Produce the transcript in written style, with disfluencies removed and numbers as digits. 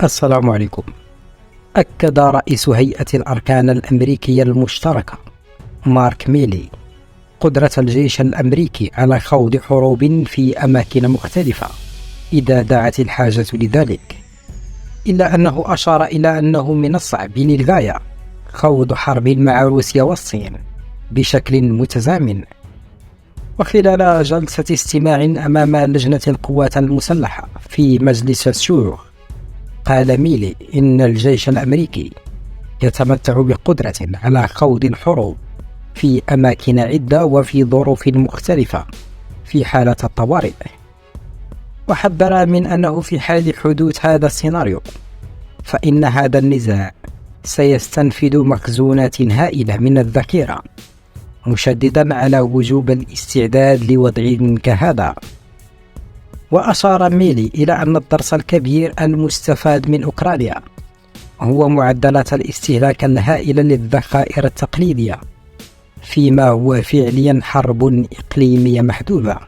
السلام عليكم. أكد رئيس هيئة الأركان الأمريكية المشتركة مارك ميلي قدرة الجيش الأمريكي على خوض حروب في أماكن مختلفة إذا دعت الحاجة لذلك، إلا أنه أشار إلى أنه من الصعب للغاية خوض حرب مع روسيا والصين بشكل متزامن. وخلال جلسة استماع أمام لجنة القوات المسلحة في مجلس الشيوخ، قال ميلي إن الجيش الأمريكي يتمتع بقدرة على خوض الحروب في أماكن عدة وفي ظروف مختلفة في حالة الطوارئ، وحذر من أنه في حال حدوث هذا السيناريو فإن هذا النزاع سيستنفذ مخزونات هائلة من الذخيرة، مشددا على وجوب الاستعداد لوضع كهذا. وأشار ميلي إلى أن الدرس الكبير المستفاد من أوكرانيا هو معدلات الاستهلاك الهائلة للذخائر التقليدية، فيما هو فعليا حرب إقليمية محدودة.